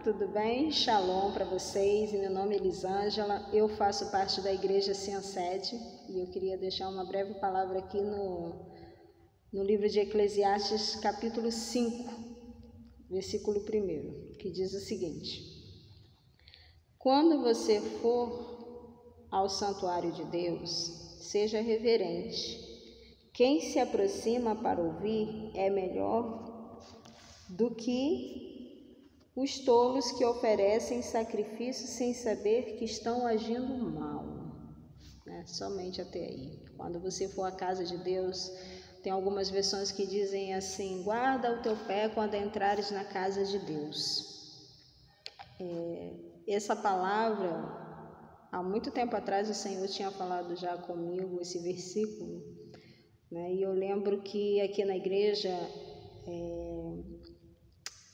tudo bem? Shalom para vocês, meu nome é Elisângela, eu faço parte da Igreja Ciancede e eu queria deixar uma breve palavra aqui no livro de Eclesiastes, capítulo 5, versículo 1, que diz o seguinte: Quando você for ao santuário de Deus, seja reverente. Quem se aproxima para ouvir é melhor do que os tolos que oferecem sacrifício sem saber que estão agindo mal. Somente até aí. Quando você for à casa de Deus, tem algumas versões que dizem assim: guarda o teu pé quando entrares na casa de Deus. Essa palavra, há muito tempo atrás o Senhor tinha falado já comigo esse versículo, e eu lembro que aqui na igreja,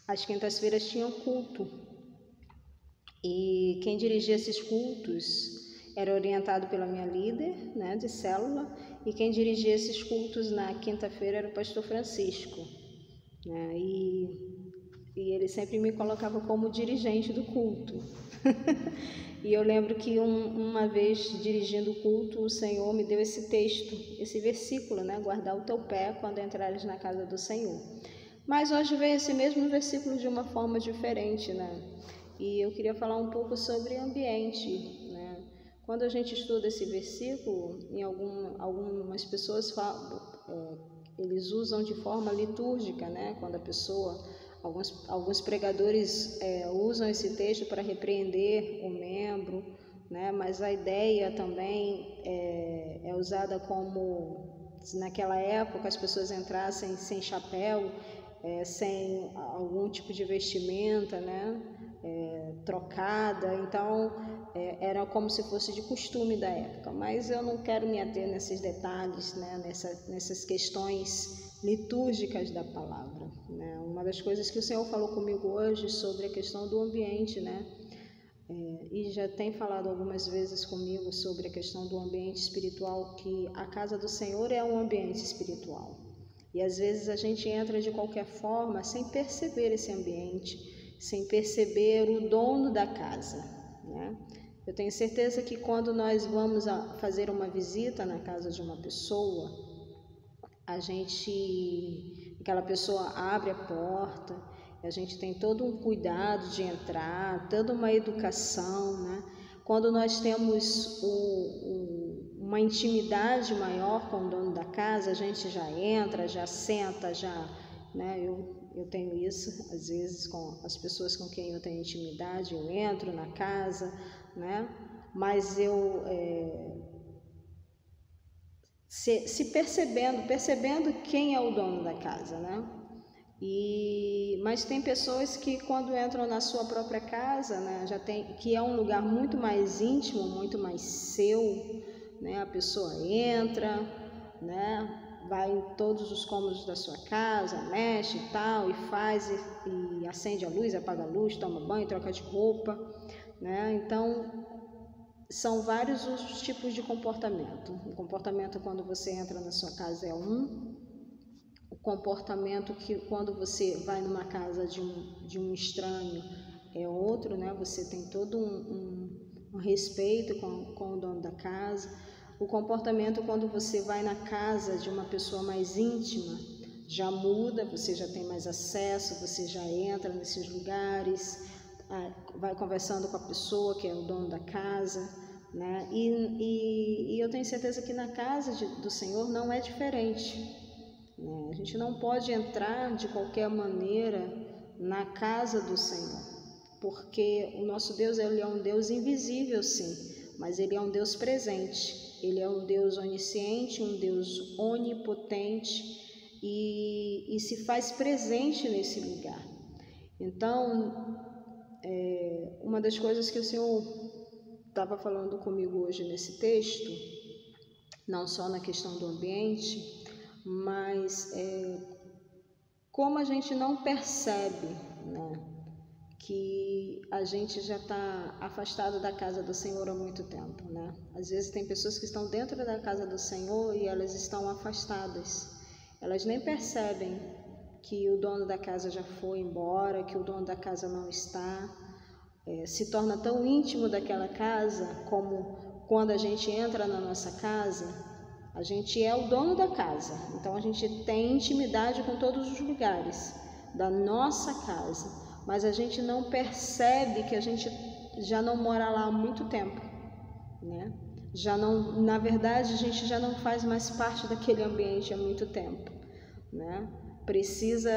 às quintas-feiras tinham culto, e quem dirigia esses cultos era orientado pela minha líder, de célula, e quem dirigia esses cultos na quinta-feira era o pastor Francisco, e ele sempre me colocava como dirigente do culto. E eu lembro que uma vez, dirigindo o culto, o Senhor me deu esse texto, esse versículo, guardar o teu pé quando entrares na casa do Senhor. Mas hoje veio esse mesmo versículo de uma forma diferente, E eu queria falar um pouco sobre ambiente, Quando a gente estuda esse versículo, algumas pessoas eles usam de forma litúrgica, Quando a pessoa, alguns pregadores usam esse texto para repreender o membro, Mas a ideia também é usada como, naquela época, as pessoas entrassem sem chapéu, sem algum tipo de vestimenta, trocada, então era como se fosse de costume da época, mas eu não quero me ater nesses detalhes, nessas questões litúrgicas da palavra, Uma das coisas que o Senhor falou comigo hoje sobre a questão do ambiente, e já tem falado algumas vezes comigo sobre a questão do ambiente espiritual, que a casa do Senhor é um ambiente espiritual. E às vezes a gente entra de qualquer forma sem perceber esse ambiente, sem perceber o dono da casa, Eu tenho certeza que quando nós vamos fazer uma visita na casa de uma pessoa, aquela pessoa abre a porta, a gente tem todo um cuidado de entrar, toda uma educação, Quando nós temos uma intimidade maior com o dono da casa, a gente já entra, já senta, eu tenho isso, às vezes, com as pessoas com quem eu tenho intimidade, eu entro na casa, mas eu percebendo quem é o dono da casa, mas tem pessoas que quando entram na sua própria casa, que é um lugar muito mais íntimo, muito mais seu, a pessoa entra, vai em todos os cômodos da sua casa, mexe e tal, e faz, e acende a luz, apaga a luz, toma banho, troca de roupa, Então, são vários os tipos de comportamento. O comportamento quando você entra na sua casa é o comportamento que quando você vai numa casa de um estranho é outro, Você tem todo um respeito com o dono da casa. O comportamento quando você vai na casa de uma pessoa mais íntima já muda, você já tem mais acesso, você já entra nesses lugares, vai conversando com a pessoa que é o dono da casa, E eu tenho certeza que na casa do Senhor não é diferente, A gente não pode entrar de qualquer maneira na casa do Senhor, porque o nosso Deus, Ele é um Deus invisível, sim, mas Ele é um Deus presente, Ele é um Deus onisciente, um Deus onipotente e se faz presente nesse lugar. Então, uma das coisas que o Senhor estava falando comigo hoje nesse texto, não só na questão do ambiente, mas como a gente não percebe, que a gente já está afastado da casa do Senhor há muito tempo, Às vezes tem pessoas que estão dentro da casa do Senhor e elas estão afastadas, elas nem percebem que o dono da casa já foi embora, que o dono da casa não está, se torna tão íntimo daquela casa como quando a gente entra na nossa casa, a gente é o dono da casa, então a gente tem intimidade com todos os lugares da nossa casa, mas a gente não percebe que a gente já não mora lá há muito tempo, né? Já não, na verdade, a gente já não faz mais parte daquele ambiente há muito tempo, né? Precisa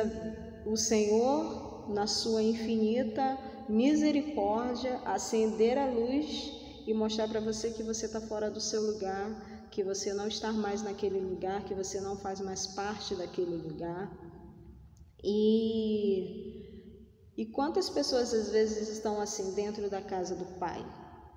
o Senhor, na sua infinita misericórdia, acender a luz e mostrar para você que você está fora do seu lugar, que você não está mais naquele lugar, que você não faz mais parte daquele lugar. E quantas pessoas às vezes estão assim dentro da casa do Pai,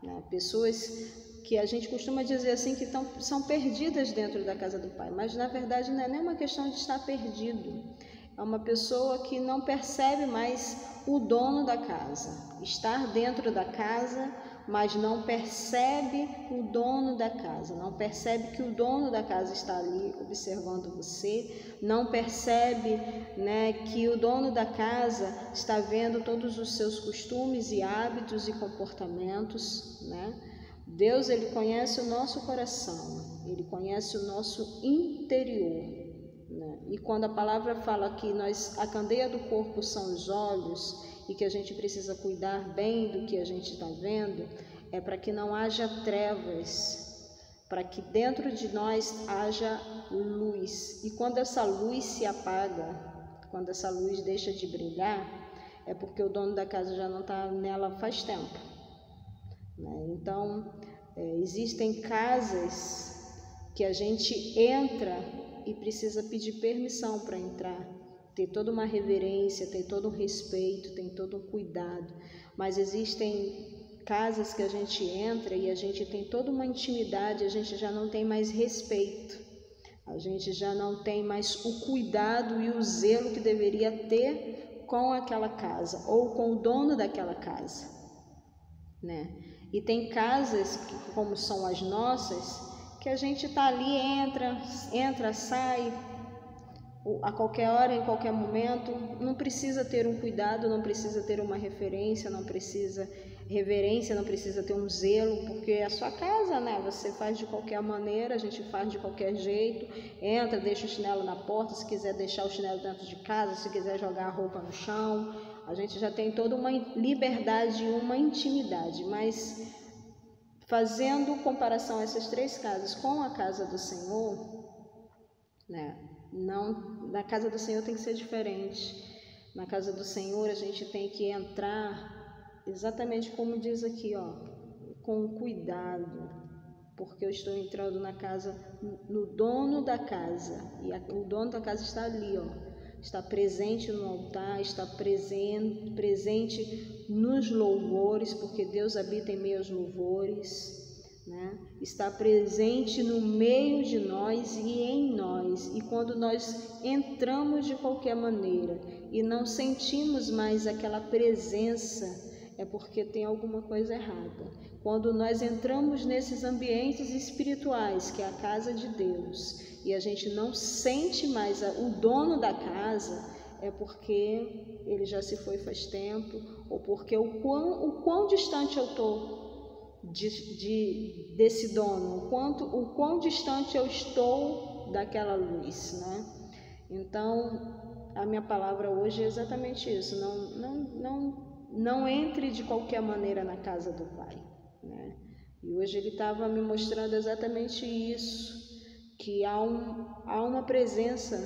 né? Pessoas que a gente costuma dizer assim que são perdidas dentro da casa do Pai, mas na verdade não é nem uma questão de estar perdido, é uma pessoa que não percebe mais o dono da casa, estar dentro da casa, mas não percebe o dono da casa, não percebe que o dono da casa está ali observando você, não percebe, né, que o dono da casa está vendo todos os seus costumes e hábitos e comportamentos, né? Deus, Ele conhece o nosso coração, Ele conhece o nosso interior, né? E quando a palavra fala que a candeia do corpo são os olhos e que a gente precisa cuidar bem do que a gente está vendo, é para que não haja trevas, para que dentro de nós haja luz. E quando essa luz se apaga, quando essa luz deixa de brilhar, é porque o dono da casa já não está nela faz tempo, né? Então, existem casas que a gente entra e precisa pedir permissão para entrar, ter toda uma reverência, tem todo um respeito, tem todo um cuidado, mas existem casas que a gente entra e a gente tem toda uma intimidade, a gente já não tem mais respeito, a gente já não tem mais o cuidado e o zelo que deveria ter com aquela casa ou com o dono daquela casa, né? E tem casas, como são as nossas, que a gente está ali, entra, sai, a qualquer hora, em qualquer momento, não precisa ter um cuidado, não precisa ter uma referência, não precisa reverência, não precisa ter um zelo, porque é a sua casa, né? Você faz de qualquer maneira, a gente faz de qualquer jeito, entra, deixa o chinelo na porta, se quiser deixar o chinelo dentro de casa, se quiser jogar a roupa no chão, a gente já tem toda uma liberdade e uma intimidade, mas fazendo comparação a essas três casas com a casa do Senhor, né? Não, na casa do Senhor tem que ser diferente. Na casa do Senhor a gente tem que entrar exatamente como diz aqui, ó, com cuidado, porque eu estou entrando na casa, no dono da casa, e o dono da casa está ali, ó, está presente no altar, está presente nos louvores, porque Deus habita em meio aos louvores, né? Está presente no meio de nós e em nós, e quando nós entramos de qualquer maneira e não sentimos mais aquela presença, é porque tem alguma coisa errada. Quando nós entramos nesses ambientes espirituais, que é a casa de Deus, e a gente não sente mais o dono da casa, é porque ele já se foi faz tempo, ou porque o quão distante eu estou desse dono, o quão distante eu estou daquela luz, né? Então, a minha palavra hoje é exatamente isso, não entre de qualquer maneira na casa do Pai, né? E hoje ele estava me mostrando exatamente isso, que há uma presença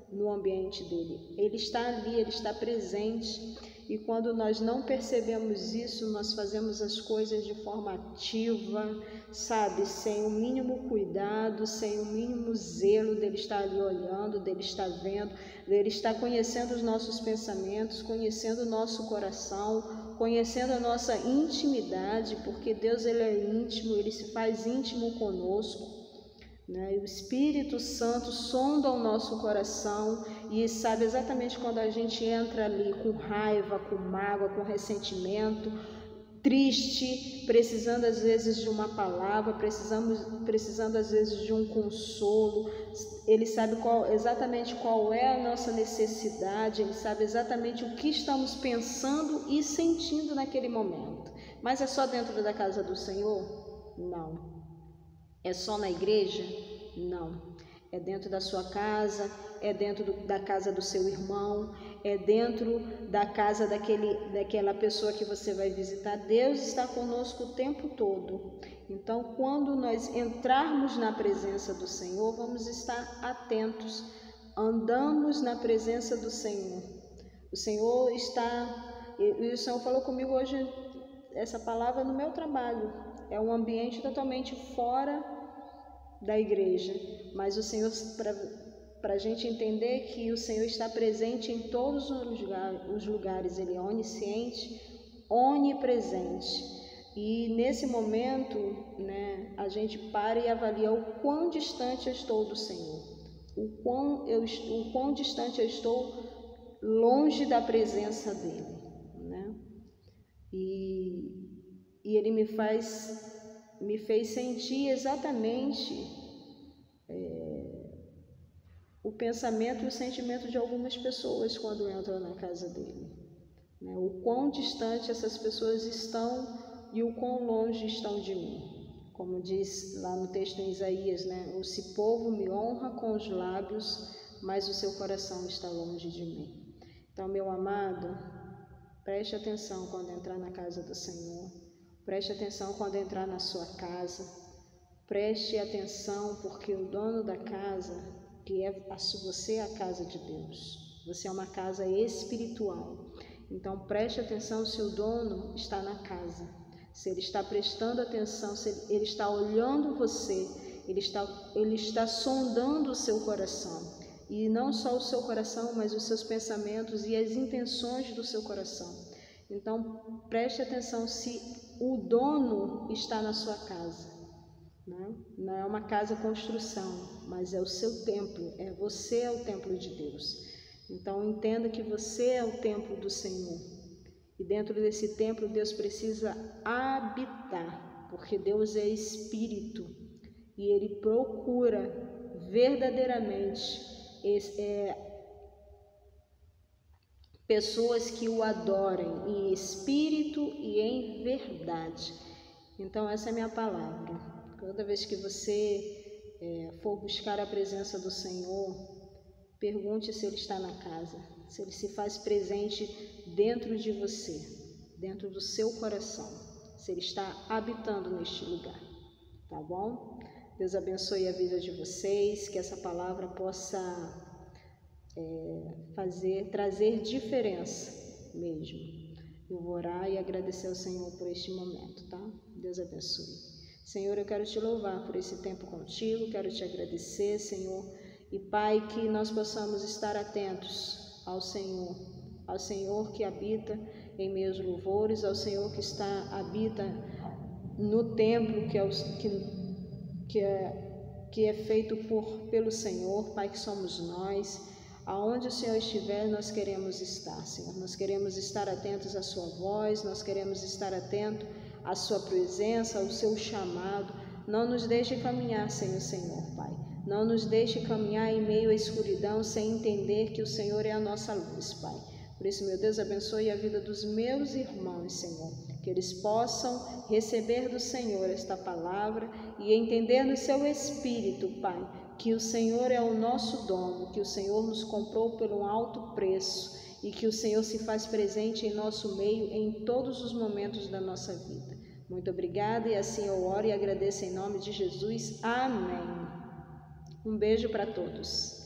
no ambiente dele, ele está ali, ele está presente, e quando nós não percebemos isso, nós fazemos as coisas de forma ativa, sabe, sem o mínimo cuidado, sem o mínimo zelo dele estar ali olhando, dele estar vendo, dele estar conhecendo os nossos pensamentos, conhecendo o nosso coração, conhecendo a nossa intimidade, porque Deus, ele é íntimo, ele se faz íntimo conosco, né? E o Espírito Santo sonda o nosso coração e sabe exatamente quando a gente entra ali com raiva, com mágoa, com ressentimento, triste, precisando às vezes de uma palavra, precisando às vezes de um consolo. Ele sabe exatamente qual é a nossa necessidade, Ele sabe exatamente o que estamos pensando e sentindo naquele momento. Mas é só dentro da casa do Senhor? Não. É só na igreja? Não. É dentro da sua casa, é dentro da casa do seu irmão, é dentro da casa daquela pessoa que você vai visitar. Deus está conosco o tempo todo. Então, quando nós entrarmos na presença do Senhor, vamos estar atentos. Andamos na presença do Senhor. O Senhor está... E o Senhor falou comigo hoje essa palavra no meu trabalho. É um ambiente totalmente fora da igreja, mas o Senhor, para a gente entender que o Senhor está presente em todos os lugares, Ele é onisciente, onipresente. E nesse momento, né, a gente para e avalia o quão distante eu estou do Senhor, o quão distante eu estou longe da presença dEle, né? E Ele me fez sentir exatamente o pensamento e o sentimento de algumas pessoas quando entram na casa dele, né? O quão distante essas pessoas estão e o quão longe estão de mim. Como diz lá no texto em Isaías, né? Esse povo me honra com os lábios, mas o seu coração está longe de mim. Então, meu amado, preste atenção quando entrar na casa do Senhor. Preste atenção quando entrar na sua casa. Preste atenção, porque o dono da casa, que você é a casa de Deus. Você é uma casa espiritual. Então preste atenção se o dono está na casa. Se ele está prestando atenção, se ele está olhando você, ele está sondando o seu coração. E não só o seu coração, mas os seus pensamentos e as intenções do seu coração. Então preste atenção se o dono está na sua casa. Não é uma casa construção, mas é o seu templo, você é o templo de Deus. Então entenda que você é o templo do Senhor. E dentro desse templo Deus precisa habitar, porque Deus é Espírito e Ele procura verdadeiramente pessoas que o adorem em espírito e em verdade. Então essa é a minha palavra. Toda vez que você for buscar a presença do Senhor, pergunte se Ele está na casa, se Ele se faz presente dentro de você, dentro do seu coração, se Ele está habitando neste lugar, tá bom? Deus abençoe a vida de vocês, que essa palavra possa trazer diferença mesmo. Eu vou orar e agradecer ao Senhor por este momento, tá? Deus abençoe. Senhor, eu quero te louvar por esse tempo contigo, quero te agradecer, Senhor, e Pai, que nós possamos estar atentos ao Senhor que habita em meus louvores, ao Senhor que habita no templo que é feito pelo Senhor, Pai, que somos nós. Aonde o Senhor estiver, nós queremos estar, Senhor. Nós queremos estar atentos à sua voz, nós queremos estar atentos à sua presença, ao seu chamado. Não nos deixe caminhar sem o Senhor, Pai. Não nos deixe caminhar em meio à escuridão sem entender que o Senhor é a nossa luz, Pai. Por isso, meu Deus, abençoe a vida dos meus irmãos, Senhor. Que eles possam receber do Senhor esta palavra e entender no seu espírito, Pai, que o Senhor é o nosso dono, que o Senhor nos comprou por um alto preço e que o Senhor se faz presente em nosso meio em todos os momentos da nossa vida. Muito obrigada e assim eu oro e agradeço em nome de Jesus. Amém. Um beijo para todos.